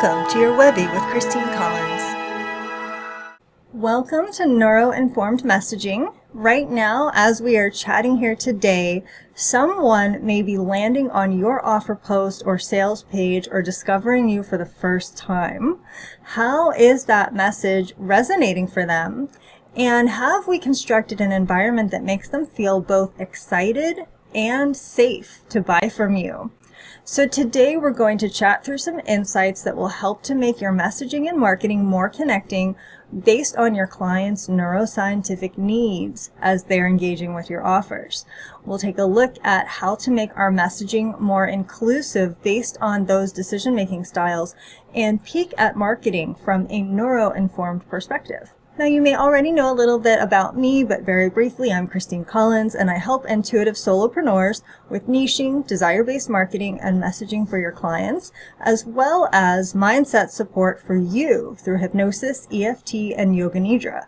Welcome to your Webby with Christine Collins. Welcome to Neuro-Informed Messaging. Right now, as we are chatting here today, someone may be landing on your offer post or sales page or discovering you for the first time. How is that message resonating for them? And have we constructed an environment that makes them feel both excited and safe to buy from you? So today we're going to chat through some insights that will help to make your messaging and marketing more connecting based on your clients' neuroscientific needs as they're engaging with your offers. We'll take a look at how to make our messaging more inclusive based on those decision-making styles and peek at marketing from a neuro-informed perspective. Now, you may already know a little bit about me, but very briefly, I'm Christine Collins, and I help Intuitive Solopreneurs with niching, desire-based marketing, and messaging for your clients, as well as mindset support for you through hypnosis, EFT, and yoga nidra.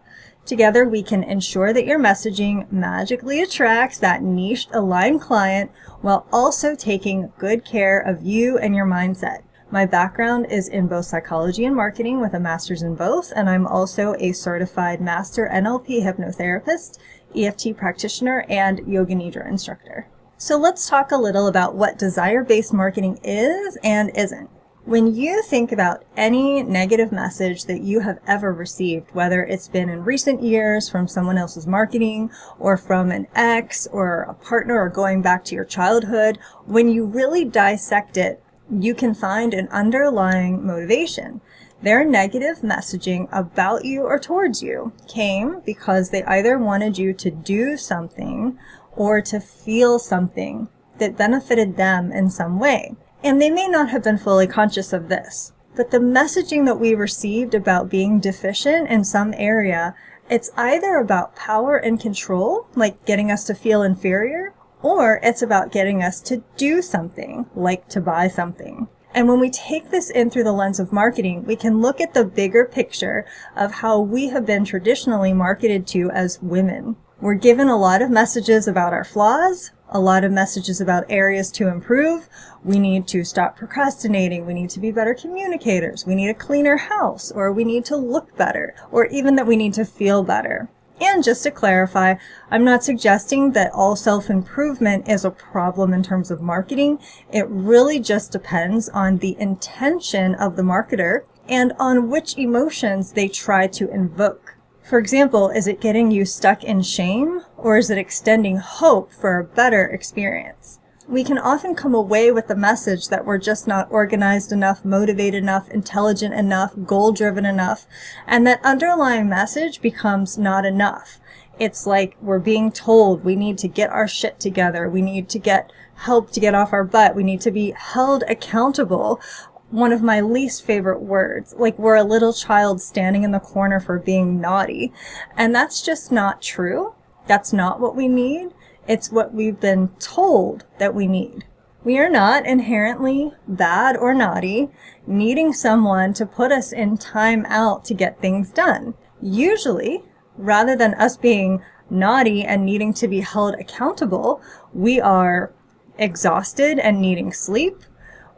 Together, we can ensure that your messaging magically attracts that niched, aligned client while also taking good care of you and your mindset. My background is in both psychology and marketing with a master's in both, and I'm also a certified master NLP hypnotherapist, EFT practitioner, and yoga nidra instructor. So let's talk a little about what desire-based marketing is and isn't. When you think about any negative message that you have ever received, whether it's been in recent years from someone else's marketing or from an ex or a partner or going back to your childhood, when you really dissect it, you can find an underlying motivation. Their negative messaging about you or towards you came because they either wanted you to do something or to feel something that benefited them in some way. And they may not have been fully conscious of this. But the messaging that we received about being deficient in some area, it's either about power and control, like getting us to feel inferior, or it's about getting us to do something, like to buy something. And when we take this in through the lens of marketing, we can look at the bigger picture of how we have been traditionally marketed to as women. We're given a lot of messages about our flaws, a lot of messages about areas to improve. We need to stop procrastinating. We need to be better communicators. We need a cleaner house, or we need to look better, or even that we need to feel better. And just to clarify, I'm not suggesting that all self-improvement is a problem in terms of marketing. It really just depends on the intention of the marketer and on which emotions they try to invoke. For example, is it getting you stuck in shame, or is it extending hope for a better experience? We can often come away with the message that we're just not organized enough, motivated enough, intelligent enough, goal-driven enough, and that underlying message becomes not enough. It's like we're being told we need to get our shit together, we need to get help to get off our butt, we need to be held accountable. One of my least favorite words, like we're a little child standing in the corner for being naughty. And that's just not true. That's not what we need. It's what we've been told that we need. We are not inherently bad or naughty, needing someone to put us in time out to get things done. Usually, rather than us being naughty and needing to be held accountable, we are exhausted and needing sleep,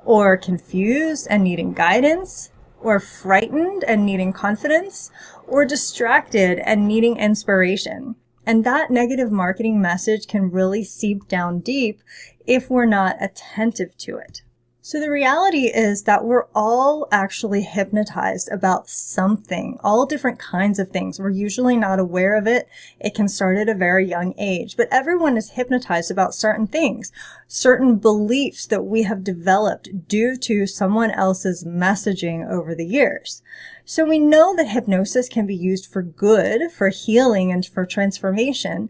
or confused and needing guidance, or frightened and needing confidence, or distracted and needing inspiration. And that negative marketing message can really seep down deep if we're not attentive to it. So the reality is that we're all actually hypnotized about something, all different kinds of things. We're usually not aware of it. It can start at a very young age, but everyone is hypnotized about certain things, certain beliefs that we have developed due to someone else's messaging over the years. So we know that hypnosis can be used for good, for healing, and for transformation.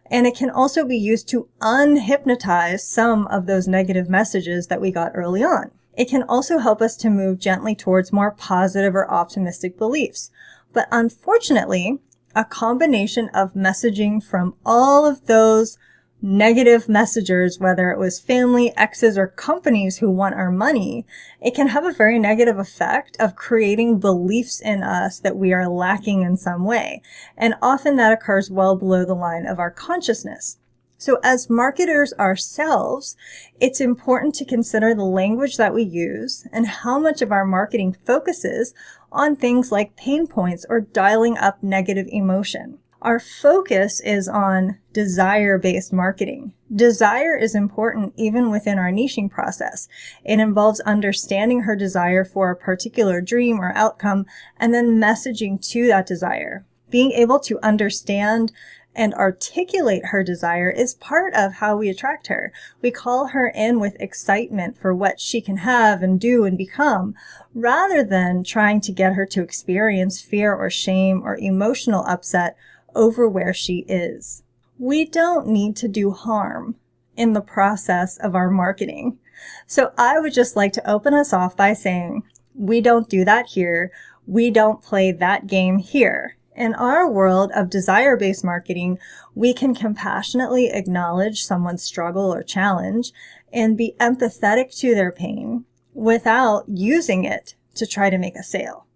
And it can also be used to unhypnotize some of those negative messages that we got early on. It can also help us to move gently towards more positive or optimistic beliefs. But unfortunately, a combination of messaging from all of those negative messengers, whether it was family, exes, or companies who want our money, it can have a very negative effect of creating beliefs in us that we are lacking in some way. And often that occurs well below the line of our consciousness. So as marketers ourselves, it's important to consider the language that we use and how much of our marketing focuses on things like pain points or dialing up negative emotion. Our focus is on desire-based marketing. Desire is important even within our niching process. It involves understanding her desire for a particular dream or outcome and then messaging to that desire. Being able to understand and articulate her desire is part of how we attract her. We call her in with excitement for what she can have and do and become, rather than trying to get her to experience fear or shame or emotional upset over where she is. We don't need to do harm in the process of our marketing. So I would just like to open us off by saying, we don't do that here. We don't play that game here. In our world of desire-based marketing, we can compassionately acknowledge someone's struggle or challenge and be empathetic to their pain without using it to try to make a sale.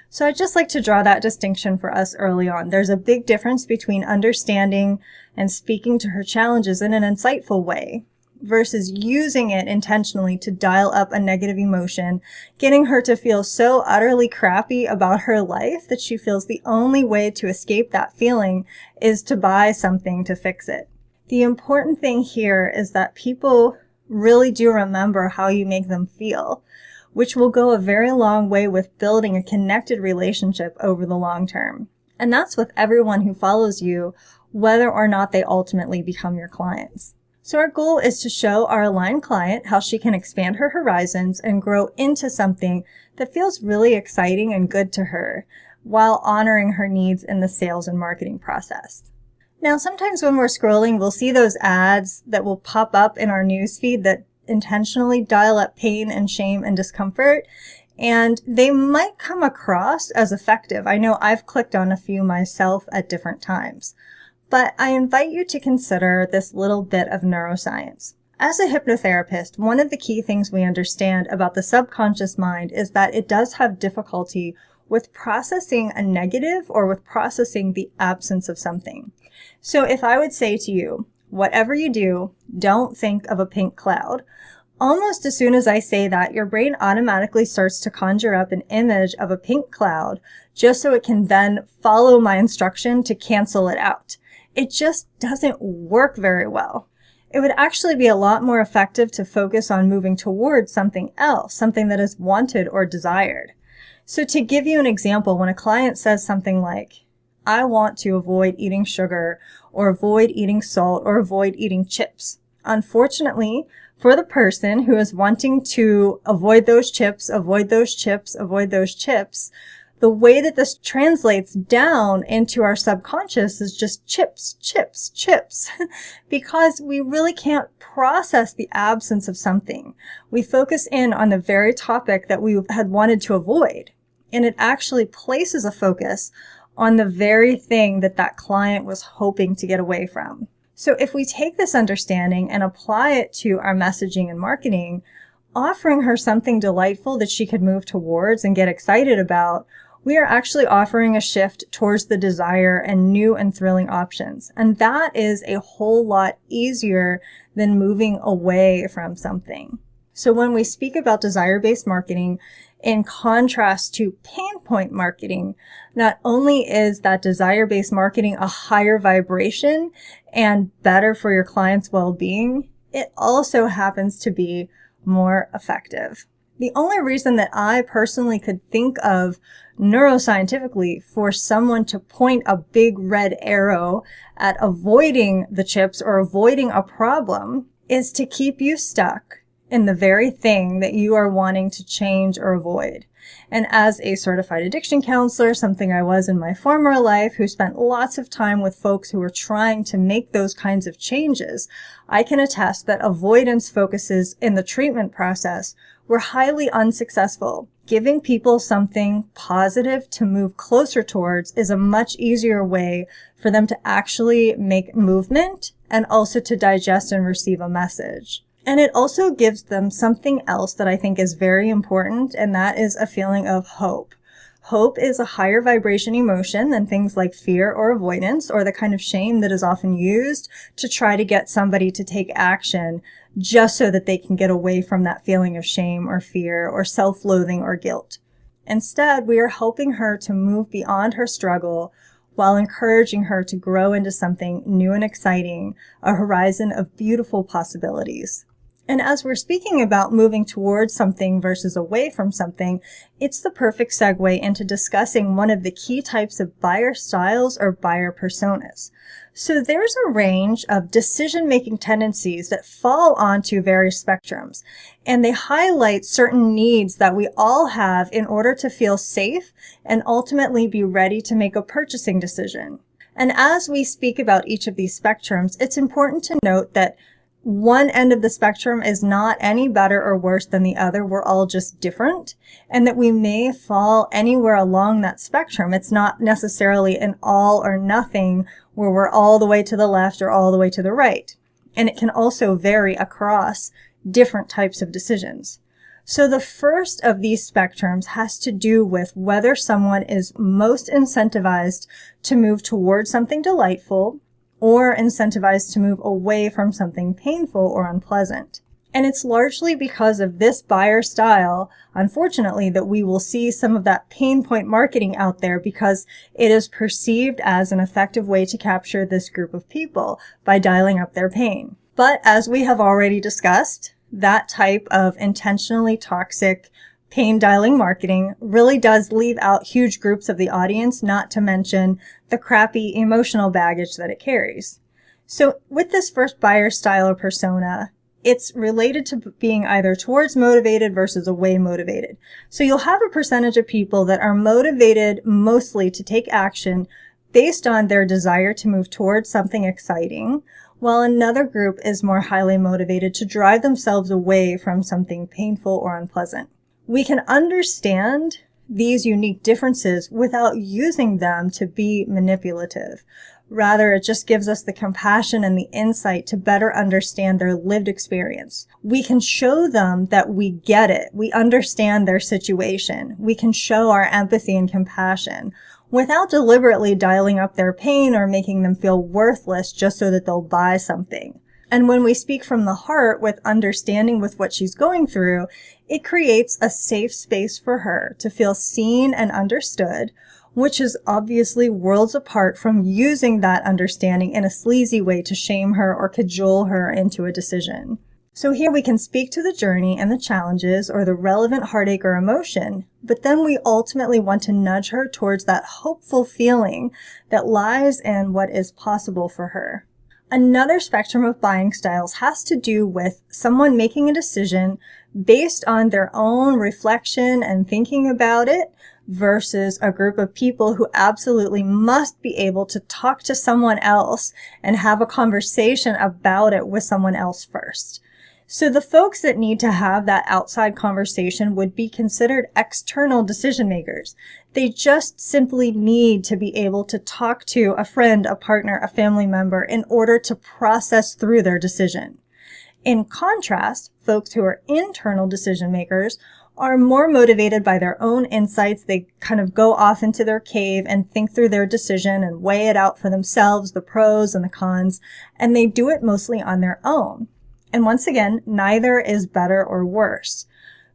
So I'd just like to draw that distinction for us early on. There's a big difference between understanding and speaking to her challenges in an insightful way versus using it intentionally to dial up a negative emotion, getting her to feel so utterly crappy about her life that she feels the only way to escape that feeling is to buy something to fix it. The important thing here is that people really do remember how you make them feel, which will go a very long way with building a connected relationship over the long term. And that's with everyone who follows you, whether or not they ultimately become your clients. So our goal is to show our aligned client how she can expand her horizons and grow into something that feels really exciting and good to her while honoring her needs in the sales and marketing process. Now, sometimes when we're scrolling, we'll see those ads that will pop up in our newsfeed that intentionally dial up pain and shame and discomfort, and they might come across as effective. I know I've clicked on a few myself at different times. But I invite you to consider this little bit of neuroscience. As a hypnotherapist, one of the key things we understand about the subconscious mind is that it does have difficulty with processing a negative or with processing the absence of something. So if I would say to you, whatever you do, don't think of a pink cloud. Almost as soon as I say that, your brain automatically starts to conjure up an image of a pink cloud just so it can then follow my instruction to cancel it out. It just doesn't work very well. It would actually be a lot more effective to focus on moving towards something else, something that is wanted or desired. So to give you an example, when a client says something like, I want to avoid eating sugar or avoid eating salt or avoid eating chips. Unfortunately, for the person who is wanting to avoid those chips, avoid those chips, avoid those chips, the way that this translates down into our subconscious is just chips, chips, chips, because we really can't process the absence of something. We focus in on the very topic that we had wanted to avoid, and it actually places a focus on the very thing that that client was hoping to get away from. So if we take this understanding and apply it to our messaging and marketing, offering her something delightful that she could move towards and get excited about, we are actually offering a shift towards the desire and new and thrilling options. And that is a whole lot easier than moving away from something. So when we speak about desire-based marketing, in contrast to pain point marketing, not only is that desire-based marketing a higher vibration and better for your client's well-being, it also happens to be more effective. The only reason that I personally could think of neuroscientifically for someone to point a big red arrow at avoiding the chips or avoiding a problem is to keep you stuck in the very thing that you are wanting to change or avoid. And as a certified addiction counselor, something I was in my former life, who spent lots of time with folks who were trying to make those kinds of changes, I can attest that avoidance focuses in the treatment process were highly unsuccessful. Giving people something positive to move closer towards is a much easier way for them to actually make movement and also to digest and receive a message. And it also gives them something else that I think is very important, and that is a feeling of hope. Hope is a higher vibration emotion than things like fear or avoidance, or the kind of shame that is often used to try to get somebody to take action just so that they can get away from that feeling of shame or fear or self-loathing or guilt. Instead, we are helping her to move beyond her struggle while encouraging her to grow into something new and exciting, a horizon of beautiful possibilities. And as we're speaking about moving towards something versus away from something, it's the perfect segue into discussing one of the key types of buyer styles or buyer personas. So there's a range of decision-making tendencies that fall onto various spectrums, and they highlight certain needs that we all have in order to feel safe and ultimately be ready to make a purchasing decision. And as we speak about each of these spectrums, it's important to note that one end of the spectrum is not any better or worse than the other. We're all just different, and that we may fall anywhere along that spectrum. It's not necessarily an all or nothing where we're all the way to the left or all the way to the right. And it can also vary across different types of decisions. So the first of these spectrums has to do with whether someone is most incentivized to move towards something delightful or incentivized to move away from something painful or unpleasant. And it's largely because of this buyer style, unfortunately, that we will see some of that pain point marketing out there, because it is perceived as an effective way to capture this group of people by dialing up their pain. But as we have already discussed, that type of intentionally toxic pain dialing marketing really does leave out huge groups of the audience, not to mention the crappy emotional baggage that it carries. So with this first buyer style or persona, it's related to being either towards motivated versus away motivated. So you'll have a percentage of people that are motivated mostly to take action based on their desire to move towards something exciting, while another group is more highly motivated to drive themselves away from something painful or unpleasant. We can understand these unique differences without using them to be manipulative. Rather, it just gives us the compassion and the insight to better understand their lived experience. We can show them that we get it. We understand their situation. We can show our empathy and compassion without deliberately dialing up their pain or making them feel worthless just so that they'll buy something. And when we speak from the heart with understanding with what she's going through, it creates a safe space for her to feel seen and understood, which is obviously worlds apart from using that understanding in a sleazy way to shame her or cajole her into a decision. So here we can speak to the journey and the challenges or the relevant heartache or emotion, but then we ultimately want to nudge her towards that hopeful feeling that lies in what is possible for her. Another spectrum of buying styles has to do with someone making a decision based on their own reflection and thinking about it versus a group of people who absolutely must be able to talk to someone else and have a conversation about it with someone else first. So the folks that need to have that outside conversation would be considered external decision makers. They just simply need to be able to talk to a friend, a partner, a family member in order to process through their decision. In contrast, folks who are internal decision makers are more motivated by their own insights. They kind of go off into their cave and think through their decision and weigh it out for themselves, the pros and the cons, and they do it mostly on their own. And once again, neither is better or worse.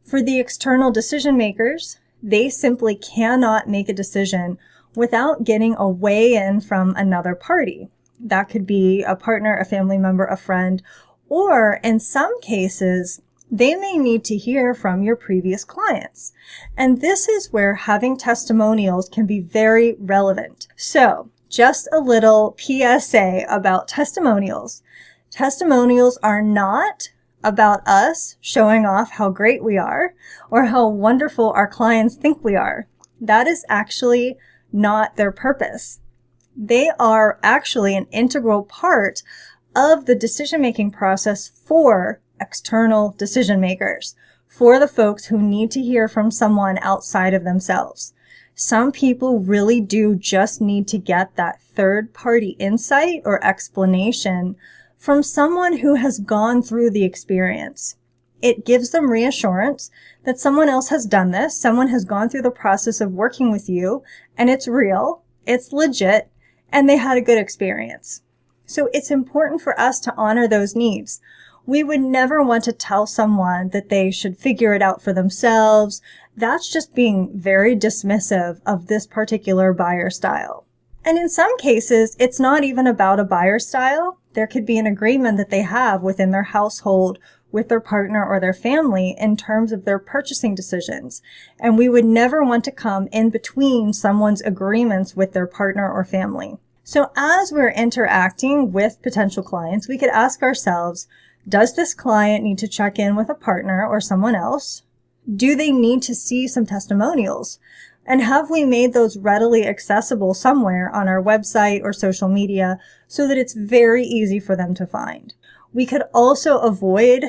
For the external decision makers, they simply cannot make a decision without getting a weigh-in from another party. That could be a partner, a family member, a friend, or in some cases, they may need to hear from your previous clients. And this is where having testimonials can be very relevant. So, just a little PSA about testimonials. Testimonials are not about us showing off how great we are or how wonderful our clients think we are. That is actually not their purpose. They are actually an integral part of the decision-making process for external decision makers, for the folks who need to hear from someone outside of themselves. Some people really do just need to get that third-party insight or explanation from someone who has gone through the experience. It gives them reassurance that someone else has done this, someone has gone through the process of working with you, and it's real, it's legit, and they had a good experience. So it's important for us to honor those needs. We would never want to tell someone that they should figure it out for themselves. That's just being very dismissive of this particular buyer style. And in some cases, it's not even about a buyer style. There could be an agreement that they have within their household with their partner or their family in terms of their purchasing decisions. And we would never want to come in between someone's agreements with their partner or family. So as we're interacting with potential clients, we could ask ourselves, does this client need to check in with a partner or someone else? Do they need to see some testimonials? And have we made those readily accessible somewhere on our website or social media so that it's very easy for them to find? We could also avoid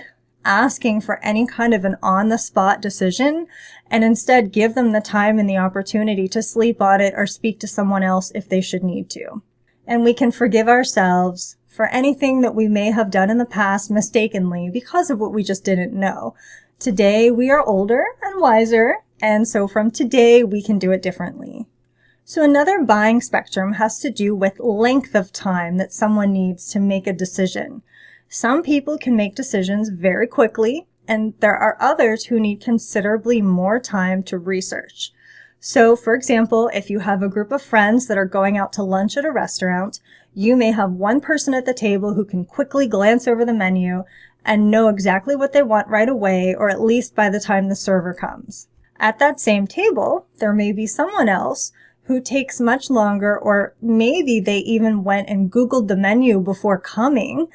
asking for any kind of an on-the-spot decision and instead give them the time and the opportunity to sleep on it or speak to someone else if they should need to. And we can forgive ourselves for anything that we may have done in the past mistakenly because of what we just didn't know. Today, we are older and wiser, and so from today, we can do it differently. So another buying spectrum has to do with length of time that someone needs to make a decision. Some people can make decisions very quickly, and there are others who need considerably more time to research. So, for example, if you have a group of friends that are going out to lunch at a restaurant, you may have one person at the table who can quickly glance over the menu and know exactly what they want right away, or at least by the time the server comes. At that same table, there may be someone else who takes much longer, or maybe they even went and Googled the menu before coming,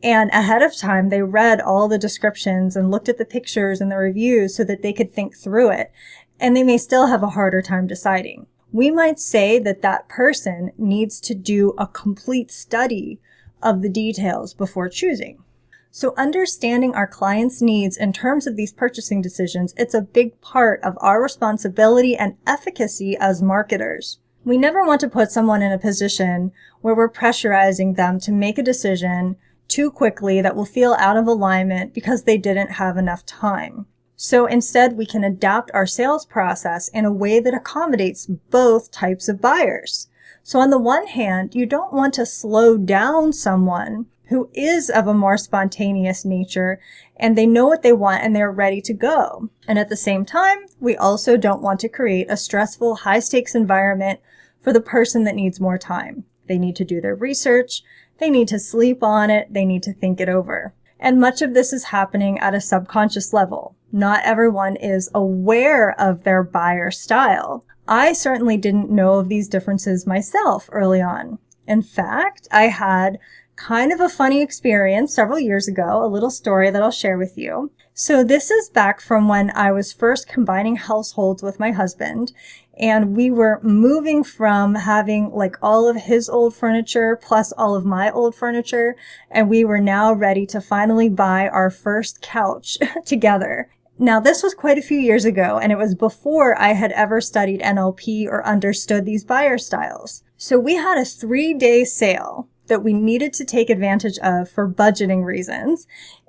and ahead of time they read all the descriptions and looked at the pictures and the reviews so that they could think through it, and they may still have a harder time deciding. We might say that that person needs to do a complete study of the details before choosing. So understanding our clients' needs in terms of these purchasing decisions, it's a big part of our responsibility and efficacy as marketers. We never want to put someone in a position where we're pressurizing them to make a decision too quickly that will feel out of alignment because they didn't have enough time. So instead, we can adapt our sales process in a way that accommodates both types of buyers. So on the one hand, you don't want to slow down someone who is of a more spontaneous nature, and they know what they want and they're ready to go. And at the same time, we also don't want to create a stressful, high-stakes environment for the person that needs more time. They need to do their research, they need to sleep on it, they need to think it over. And much of this is happening at a subconscious level. Not everyone is aware of their buyer style. I certainly didn't know of these differences myself early on. In fact, I had kind of a funny experience several years ago, a little story that I'll share with you. So this is back from when I was first combining households with my husband, and we were moving from having like all of his old furniture plus all of my old furniture, and we were now ready to finally buy our first couch together. Now, this was quite a few years ago, and it was before I had ever studied NLP or understood these buyer styles. So we had a 3-day sale that we needed to take advantage of for budgeting reasons.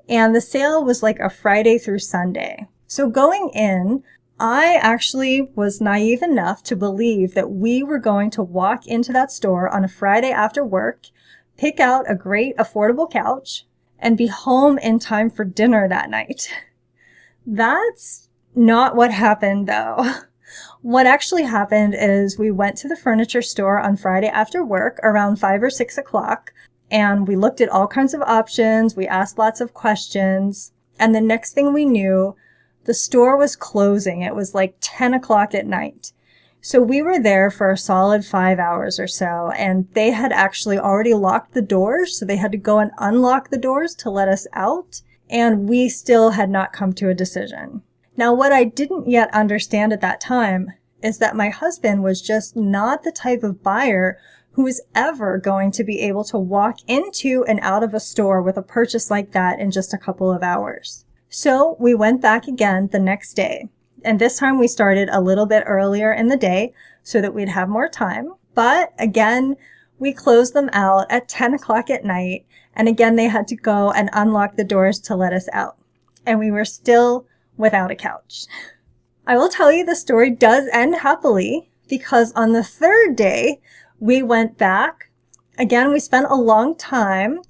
And the sale was like a Friday through Sunday. So going in, I actually was naive enough to believe that we were going to walk into that store on a Friday after work, pick out a great affordable couch, and be home in time for dinner that night. That's not what happened though. What actually happened is we went to the furniture store on Friday after work around 5 or 6 o'clock, and we looked at all kinds of options. We asked lots of questions, and the next thing we knew, the store was closing. It was like 10 o'clock at night. So we were there for a solid 5 hours or so, and they had actually already locked the doors, so they had to go and unlock the doors to let us out, and we still had not come to a decision. Now, what I didn't yet understand at that time is that my husband was just not the type of buyer who is ever going to be able to walk into and out of a store with a purchase like that in just a couple of hours. So we went back again the next day. And this time we started a little bit earlier in the day so that we'd have more time. But again, we closed them out at 10 o'clock at night. And again, they had to go and unlock the doors to let us out. and we were still without a couch. I will tell you the story does end happily, because on the third day, we went back. Again, we spent a long time,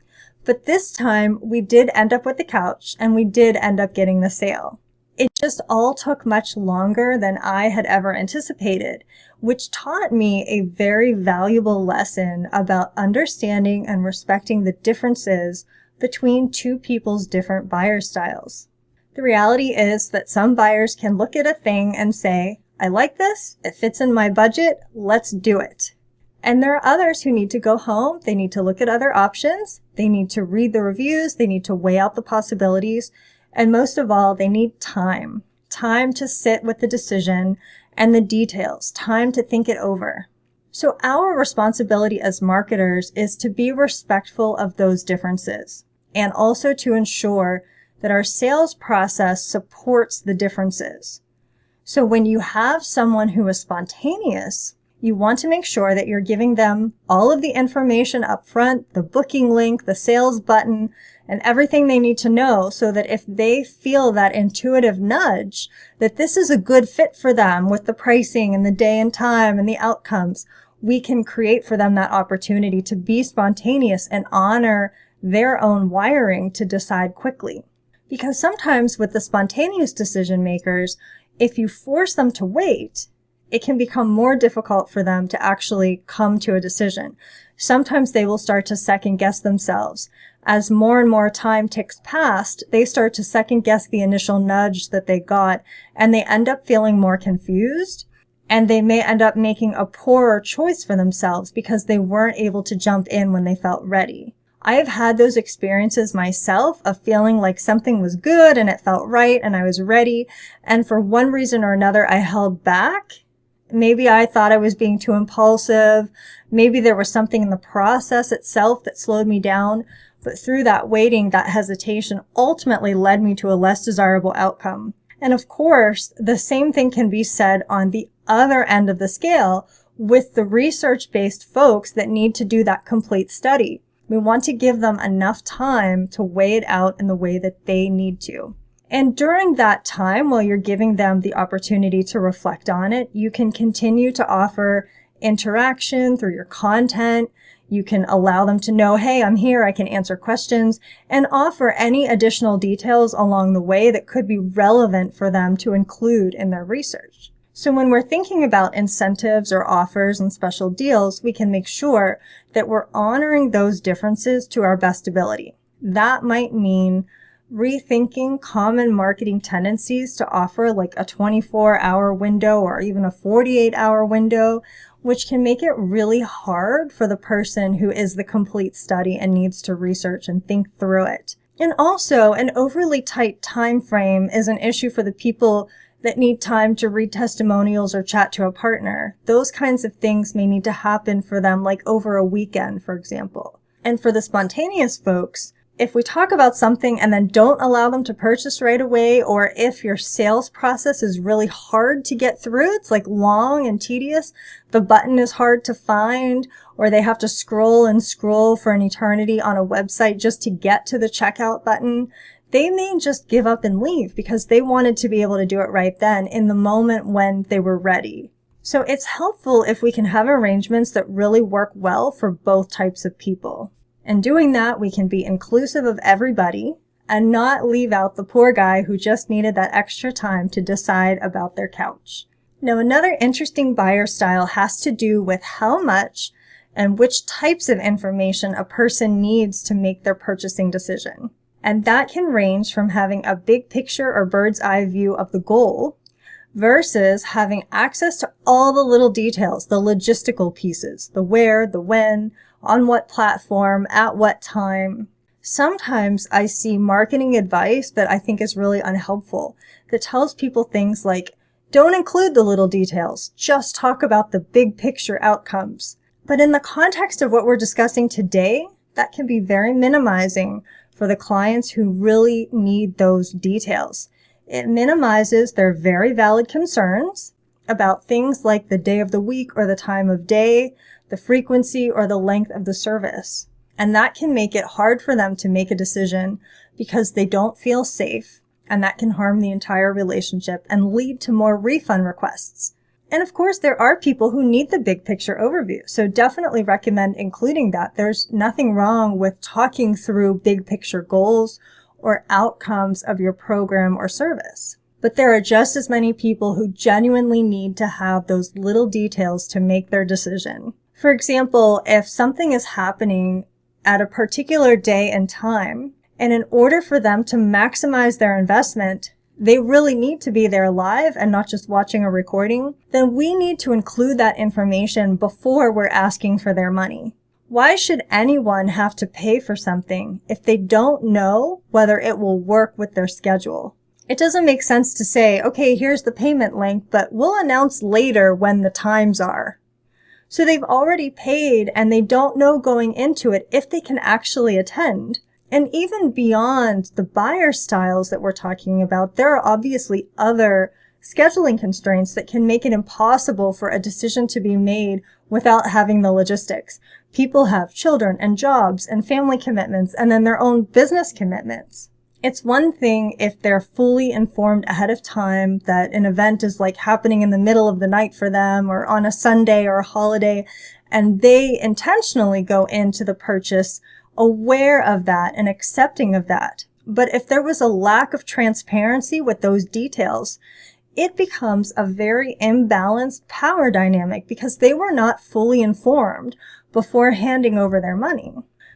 but this time we did end up with the couch and we did end up getting the sale. It just all took much longer than I had ever anticipated, which taught me a very valuable lesson about understanding and respecting the differences between two people's different buyer styles. The reality is that some buyers can look at a thing and say, I like this, it fits in my budget, let's do it. And there are others who need to go home, they need to look at other options, they need to read the reviews, they need to weigh out the possibilities, and most of all, they need time. Time to sit with the decision and the details, time to think it over. So our responsibility as marketers is to be respectful of those differences, and also to ensure that our sales process supports the differences. So when you have someone who is spontaneous, you want to make sure that you're giving them all of the information up front, the booking link, the sales button, and everything they need to know, so that if they feel that intuitive nudge, that this is a good fit for them with the pricing and the day and time and the outcomes, we can create for them that opportunity to be spontaneous and honor their own wiring to decide quickly. Because sometimes with the spontaneous decision makers, if you force them to wait, it can become more difficult for them to actually come to a decision. Sometimes they will start to second guess themselves. As more and more time ticks past, they start to second guess the initial nudge that they got, and they end up feeling more confused, and they may end up making a poorer choice for themselves because they weren't able to jump in when they felt ready. I have had those experiences myself of feeling like something was good and it felt right and I was ready, and for one reason or another I held back. Maybe I thought I was being too impulsive. Maybe there was something in the process itself that slowed me down. But through that waiting, that hesitation ultimately led me to a less desirable outcome. And of course, the same thing can be said on the other end of the scale with the research-based folks that need to do that complete study. We want to give them enough time to weigh it out in the way that they need to. And during that time, while you're giving them the opportunity to reflect on it, you can continue to offer interaction through your content. You can allow them to know, hey, I'm here, I can answer questions, and offer any additional details along the way that could be relevant for them to include in their research. So when we're thinking about incentives or offers and special deals, we can make sure that we're honoring those differences to our best ability. That might mean rethinking common marketing tendencies to offer like a 24-hour window or even a 48-hour window, which can make it really hard for the person who is the complete study and needs to research and think through it. And also, an overly tight time frame is an issue for the people that need time to read testimonials or chat to a partner. Those kinds of things may need to happen for them like over a weekend, for example. And for the spontaneous folks, if we talk about something and then don't allow them to purchase right away, or if your sales process is really hard to get through, it's like long and tedious, the button is hard to find, or they have to scroll and scroll for an eternity on a website just to get to the checkout button, they may just give up and leave because they wanted to be able to do it right then in the moment when they were ready. So it's helpful if we can have arrangements that really work well for both types of people. And doing that, we can be inclusive of everybody and not leave out the poor guy who just needed that extra time to decide about their couch. Now, another interesting buyer style has to do with how much and which types of information a person needs to make their purchasing decision. And that can range from having a big picture or bird's eye view of the goal versus having access to all the little details, the logistical pieces, the where, the when, on what platform, at what time. Sometimes I see marketing advice that I think is really unhelpful, that tells people things like, don't include the little details, just talk about the big picture outcomes. But in the context of what we're discussing today, that can be very minimizing for the clients who really need those details. It minimizes their very valid concerns about things like the day of the week or the time of day, the frequency or the length of the service. And that can make it hard for them to make a decision because they don't feel safe and that can harm the entire relationship and lead to more refund requests. And of course, there are people who need the big picture overview, so definitely recommend including that. There's nothing wrong with talking through big picture goals or outcomes of your program or service. But there are just as many people who genuinely need to have those little details to make their decision. For example, if something is happening at a particular day and time, and in order for them to maximize their investment, they really need to be there live and not just watching a recording, then we need to include that information before we're asking for their money. Why should anyone have to pay for something if they don't know whether it will work with their schedule? It doesn't make sense to say, okay, here's the payment link, but we'll announce later when the times are. So they've already paid and they don't know going into it if they can actually attend. And even beyond the buyer styles that we're talking about, there are obviously other scheduling constraints that can make it impossible for a decision to be made without having the logistics. People have children and jobs and family commitments and then their own business commitments. It's one thing if they're fully informed ahead of time that an event is like happening in the middle of the night for them or on a Sunday or a holiday, and they intentionally go into the purchase aware of that and accepting of that. But if there was a lack of transparency with those details, it becomes a very imbalanced power dynamic because they were not fully informed before handing over their money.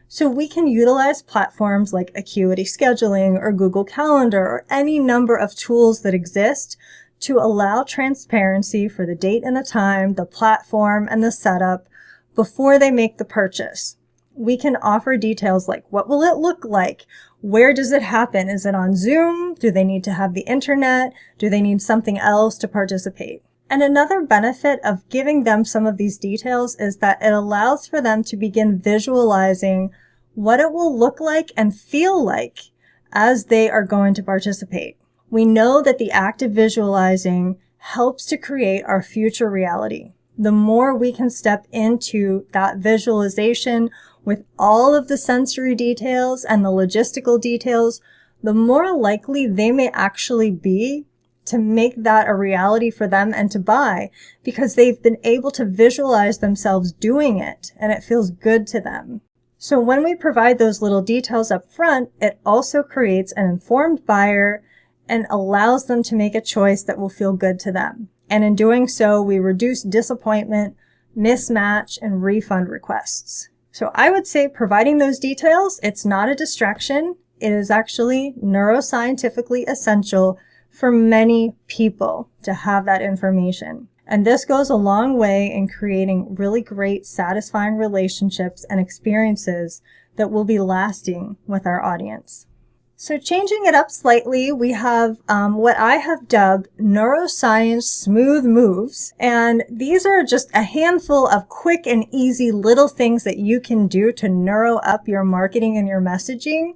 So we can utilize platforms like Acuity Scheduling or Google Calendar or any number of tools that exist to allow transparency for the date and the time, the platform, and the setup before they make the purchase. We can offer details like what will it look like? Where does it happen? Is it on Zoom? Do they need to have the internet? Do they need something else to participate? And another benefit of giving them some of these details is that it allows for them to begin visualizing what it will look like and feel like as they are going to participate. We know that the act of visualizing helps to create our future reality. The more we can step into that visualization with all of the sensory details and the logistical details, the more likely they may actually be to make that a reality for them and to buy because they've been able to visualize themselves doing it and it feels good to them. So when we provide those little details up front, it also creates an informed buyer and allows them to make a choice that will feel good to them. And in doing so, we reduce disappointment, mismatch, and refund requests. So I would say providing those details, it's not a distraction. It is actually neuroscientifically essential for many people to have that information. And this goes a long way in creating really great, satisfying relationships and experiences that will be lasting with our audience. So changing it up slightly, we have what I have dubbed neuroscience smooth moves. And these are just a handful of quick and easy little things that you can do to neuro up your marketing and your messaging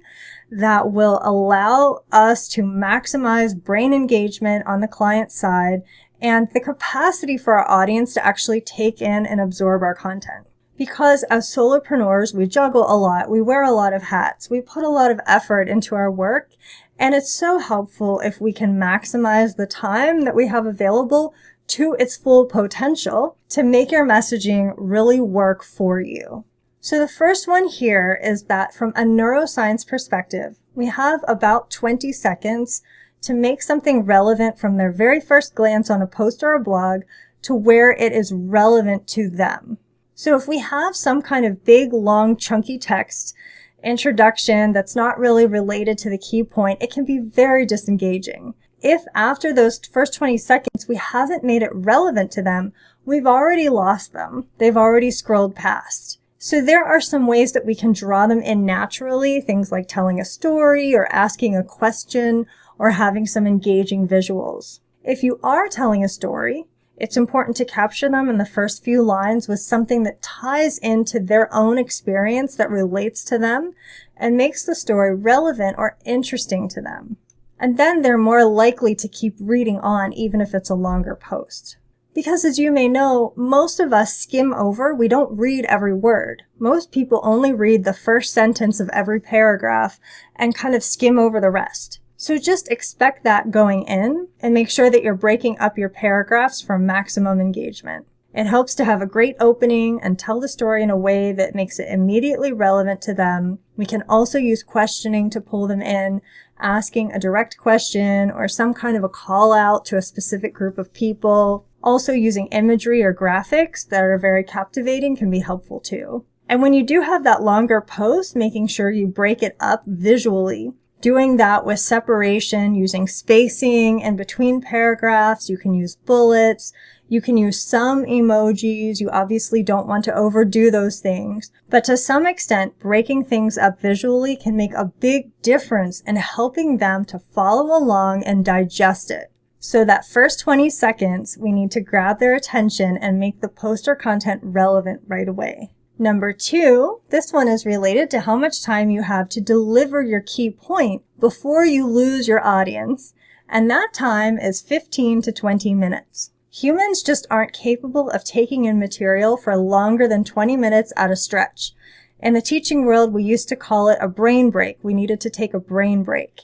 that will allow us to maximize brain engagement on the client side and the capacity for our audience to actually take in and absorb our content. Because as solopreneurs, we juggle a lot, we wear a lot of hats, we put a lot of effort into our work, and it's so helpful if we can maximize the time that we have available to its full potential to make your messaging really work for you. So the first one here is that from a neuroscience perspective, we have about 20 seconds to make something relevant from their very first glance on a post or a blog to where it is relevant to them. So if we have some kind of big, long, chunky text introduction that's not really related to the key point, it can be very disengaging. If after those first 20 seconds we haven't made it relevant to them, we've already lost them. They've already scrolled past. So there are some ways that we can draw them in naturally, things like telling a story or asking a question or having some engaging visuals. If you are telling a story, it's important to capture them in the first few lines with something that ties into their own experience that relates to them and makes the story relevant or interesting to them. And then they're more likely to keep reading on even if it's a longer post. Because as you may know, most of us skim over, we don't read every word. Most people only read the first sentence of every paragraph and kind of skim over the rest. So just expect that going in and make sure that you're breaking up your paragraphs for maximum engagement. It helps to have a great opening and tell the story in a way that makes it immediately relevant to them. We can also use questioning to pull them in, asking a direct question or some kind of a call out to a specific group of people. Also using imagery or graphics that are very captivating can be helpful too. And when you do have that longer post, making sure you break it up visually. Doing that with separation, using spacing in between paragraphs. You can use bullets. You can use some emojis. You obviously don't want to overdo those things. But to some extent, breaking things up visually can make a big difference in helping them to follow along and digest it. So that first 20 seconds, we need to grab their attention and make the post or content relevant right away. Number 2, this one is related to how much time you have to deliver your key point before you lose your audience. And that time is 15 to 20 minutes. Humans just aren't capable of taking in material for longer than 20 minutes at a stretch. In the teaching world, we used to call it a brain break. We needed to take a brain break.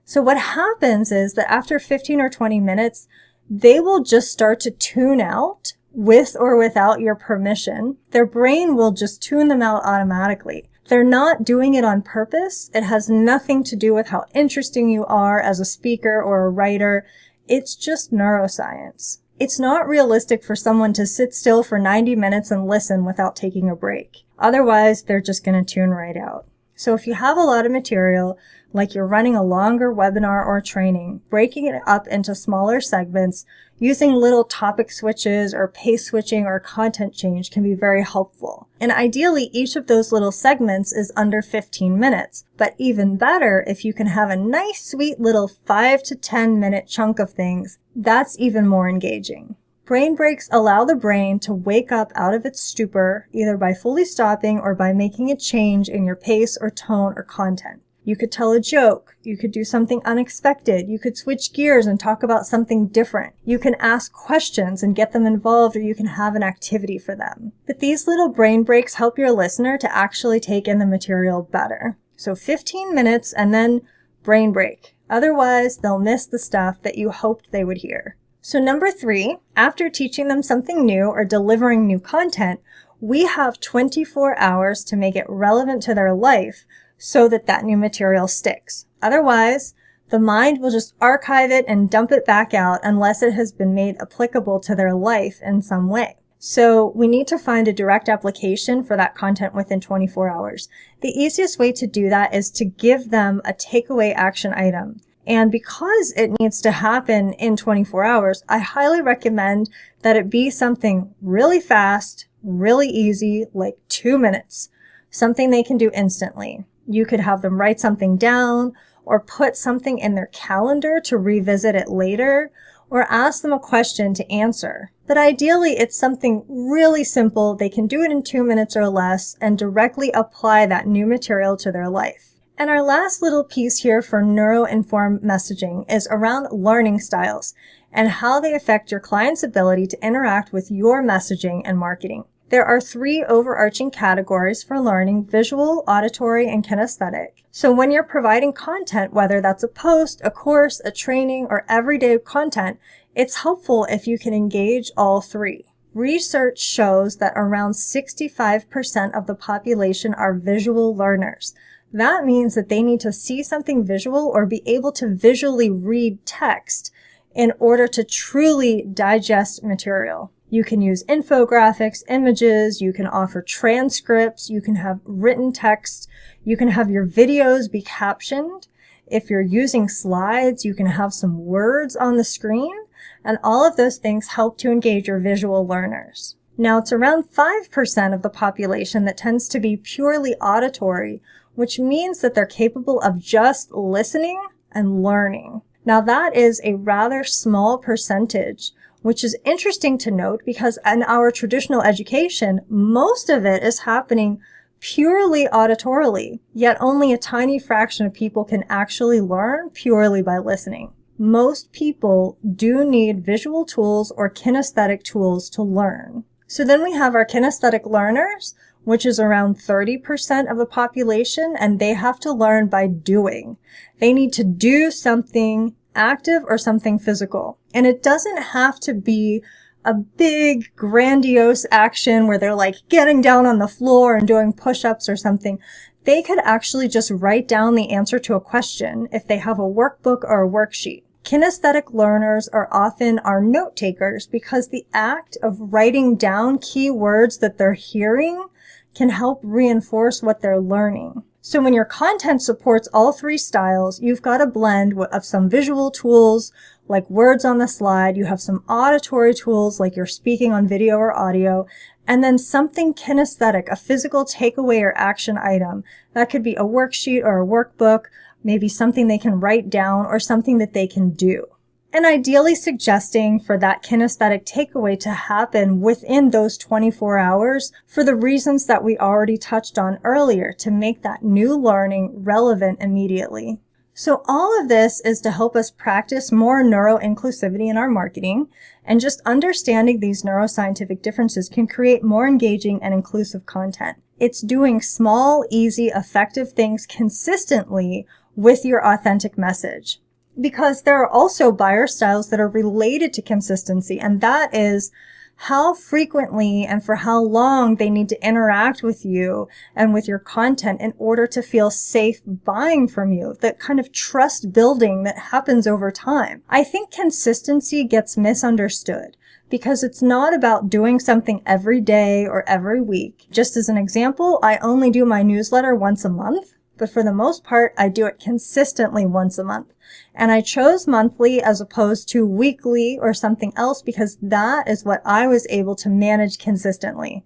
So what happens is that after 15 or 20 minutes, they will just start to tune out with or without your permission. Their brain will just tune them out automatically. They're not doing it on purpose. It has nothing to do with how interesting you are as a speaker or a writer. It's just neuroscience. It's not realistic for someone to sit still for 90 minutes and listen without taking a break. Otherwise, they're just going to tune right out. So if you have a lot of material, like you're running a longer webinar or training, breaking it up into smaller segments, using little topic switches or pace switching or content change can be very helpful. And ideally, each of those little segments is under 15 minutes. But even better, if you can have a nice, sweet little 5 to 10 minute chunk of things, that's even more engaging. Brain breaks allow the brain to wake up out of its stupor, either by fully stopping or by making a change in your pace or tone or content. You could tell a joke. You could do something unexpected. You could switch gears and talk about something different. You can ask questions and get them involved, or you can have an activity for them. But these little brain breaks help your listener to actually take in the material better. So 15 minutes and then brain break. Otherwise, they'll miss the stuff that you hoped they would hear. So number 3, after teaching them something new or delivering new content, we have 24 hours to make it relevant to their life so that that new material sticks. Otherwise, the mind will just archive it and dump it back out unless it has been made applicable to their life in some way. So we need to find a direct application for that content within 24 hours. The easiest way to do that is to give them a takeaway action item. And because it needs to happen in 24 hours, I highly recommend that it be something really fast, really easy, like 2 minutes, something they can do instantly. You could have them write something down or put something in their calendar to revisit it later, or ask them a question to answer. But ideally, it's something really simple. They can do it in 2 minutes or less and directly apply that new material to their life. And our last little piece here for neuro-informed messaging is around learning styles and how they affect your client's ability to interact with your messaging and marketing. There are 3 overarching categories for learning: visual, auditory, and kinesthetic. So when you're providing content, whether that's a post, a course, a training, or everyday content, it's helpful if you can engage all 3. Research shows that around 65% of the population are visual learners. That means that they need to see something visual or be able to visually read text in order to truly digest material. You can use infographics, images, you can offer transcripts, you can have written text, you can have your videos be captioned. If you're using slides, you can have some words on the screen, and all of those things help to engage your visual learners. Now, it's around 5% of the population that tends to be purely auditory, which means that they're capable of just listening and learning. Now, that is a rather small percentage, which is interesting to note because in our traditional education, most of it is happening purely auditorily, yet only a tiny fraction of people can actually learn purely by listening. Most people do need visual tools or kinesthetic tools to learn. So then we have our kinesthetic learners, which is around 30% of the population, and they have to learn by doing. They need to do something active or something physical. And it doesn't have to be a big, grandiose action where they're like getting down on the floor and doing push-ups or something. They could actually just write down the answer to a question if they have a workbook or a worksheet. Kinesthetic learners are often our note takers because the act of writing down keywords that they're hearing can help reinforce what they're learning. So when your content supports all three styles, you've got a blend of some visual tools like words on the slide, you have some auditory tools like you're speaking on video or audio, and then something kinesthetic, a physical takeaway or action item. That could be a worksheet or a workbook, maybe something they can write down or something that they can do. And ideally suggesting for that kinesthetic takeaway to happen within those 24 hours for the reasons that we already touched on earlier to make that new learning relevant immediately. So all of this is to help us practice more neuro-inclusivity in our marketing, and just understanding these neuroscientific differences can create more engaging and inclusive content. It's doing small, easy, effective things consistently with your authentic message. Because there are also buyer styles that are related to consistency, and that is how frequently and for how long they need to interact with you and with your content in order to feel safe buying from you, that kind of trust building that happens over time. I think consistency gets misunderstood because it's not about doing something every day or every week. Just as an example, I only do my newsletter once a month, but for the most part, I do it consistently once a month. And I chose monthly as opposed to weekly or something else because that is what I was able to manage consistently.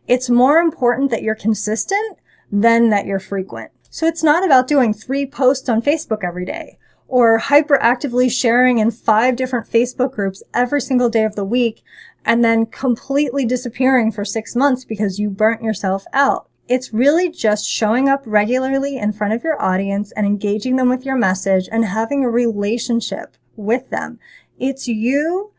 It's more important that you're consistent than that you're frequent. So it's not about doing 3 posts on Facebook every day or hyperactively sharing in 5 different Facebook groups every single day of the week and then completely disappearing for 6 months because you burnt yourself out. It's really just showing up regularly in front of your audience and engaging them with your message and having a relationship with them. It's you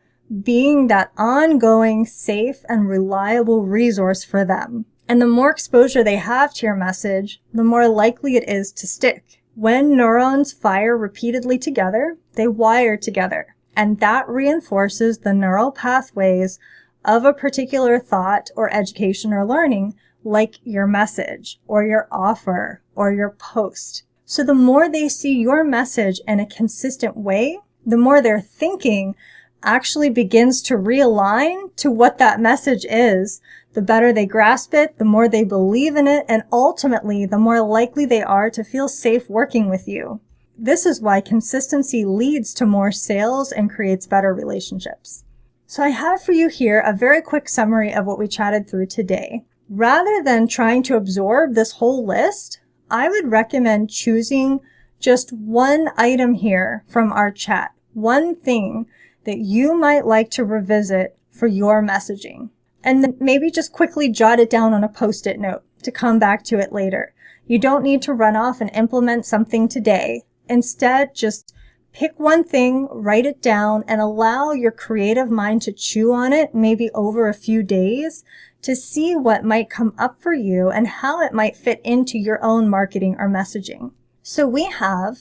being that ongoing, safe, and reliable resource for them. And the more exposure they have to your message, the more likely it is to stick. When neurons fire repeatedly together, they wire together. And that reinforces the neural pathways of a particular thought or education or learning, like your message or your offer or your post. So the more they see your message in a consistent way, the more their thinking actually begins to realign to what that message is. The better they grasp it, the more they believe in it, and ultimately, the more likely they are to feel safe working with you. This is why consistency leads to more sales and creates better relationships. So I have for you here a very quick summary of what we chatted through today. Rather than trying to absorb this whole list, I would recommend choosing just one item here from our chat, one thing that you might like to revisit for your messaging. And then maybe just quickly jot it down on a post-it note to come back to it later. You don't need to run off and implement something today. Instead, just pick one thing, write it down, and allow your creative mind to chew on it, maybe over a few days, to see what might come up for you and how it might fit into your own marketing or messaging. So we have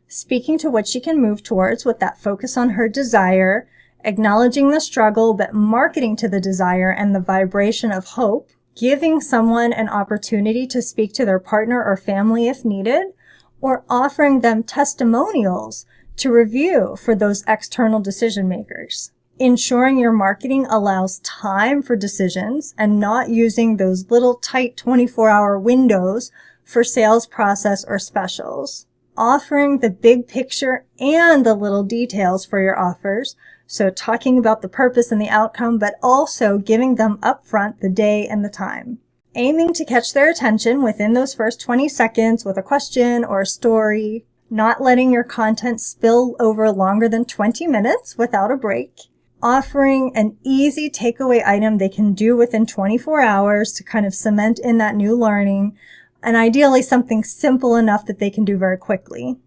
speaking to what she can move towards with that focus on her desire, acknowledging the struggle, but marketing to the desire and the vibration of hope, giving someone an opportunity to speak to their partner or family if needed, or offering them testimonials to review for those external decision makers. Ensuring your marketing allows time for decisions and not using those little tight 24-hour windows for sales process or specials. Offering the big picture and the little details for your offers. So talking about the purpose and the outcome, but also giving them upfront the day and the time. Aiming to catch their attention within those first 20 seconds with a question or a story. Not letting your content spill over longer than 20 minutes without a break. Offering an easy takeaway item they can do within 24 hours to kind of cement in that new learning, and ideally something simple enough that they can do very quickly.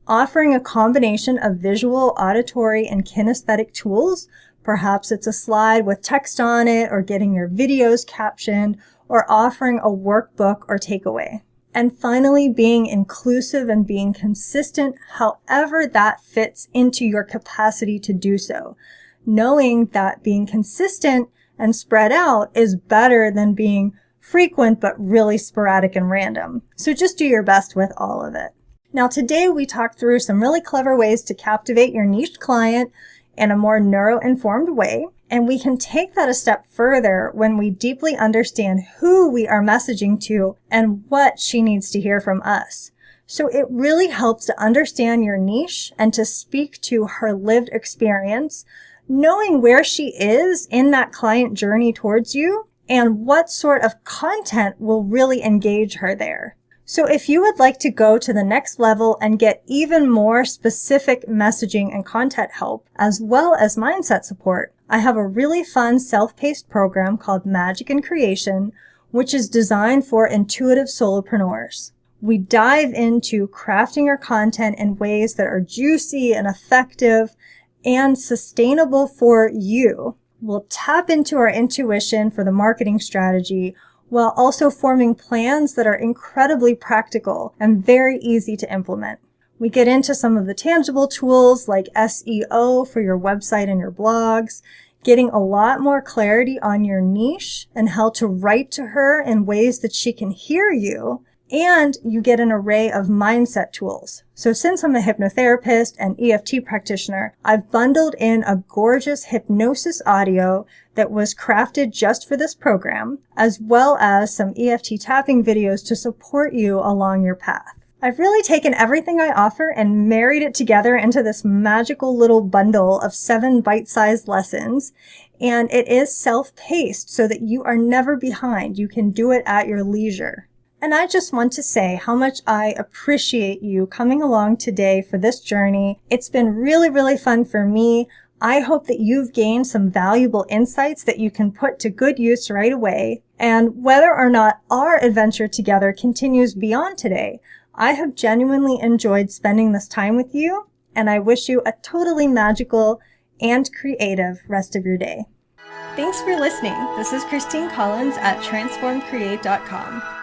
Offering a combination of visual, auditory, and kinesthetic tools, Perhaps it's a slide with text on it, or getting your videos captioned, or offering a workbook or takeaway. And finally, being inclusive and being consistent, however that fits into your capacity to do so. Knowing that being consistent and spread out is better than being frequent but really sporadic and random. So just do your best with all of it. Now today we talked through some really clever ways to captivate your niche client in a more neuro-informed way. And we can take that a step further when we deeply understand who we are messaging to and what she needs to hear from us. So it really helps to understand your niche and to speak to her lived experience, knowing where she is in that client journey towards you and what sort of content will really engage her there. So if you would like to go to the next level and get even more specific messaging and content help, as well as mindset support, I have a really fun self-paced program called Magic Creation, which is designed for intuitive solopreneurs. We dive into crafting your content in ways that are juicy and effective and sustainable for you. We'll tap into our intuition for the marketing strategy while also forming plans that are incredibly practical and very easy to implement. We get into some of the tangible tools like SEO for your website and your blogs, getting a lot more clarity on your niche and how to write to her in ways that she can hear you, and you get an array of mindset tools. So since I'm a hypnotherapist and EFT practitioner, I've bundled in a gorgeous hypnosis audio that was crafted just for this program, as well as some EFT tapping videos to support you along your path. I've really taken everything I offer and married it together into this magical little bundle of 7 bite-sized lessons, and it is self-paced so that you are never behind. You can do it at your leisure. And I just want to say how much I appreciate you coming along today for this journey. It's been really, really fun for me. I hope that you've gained some valuable insights that you can put to good use right away. And whether or not our adventure together continues beyond today, I have genuinely enjoyed spending this time with you, and I wish you a totally magical and creative rest of your day. Thanks for listening. This is Christine Collins at transformcreate.com.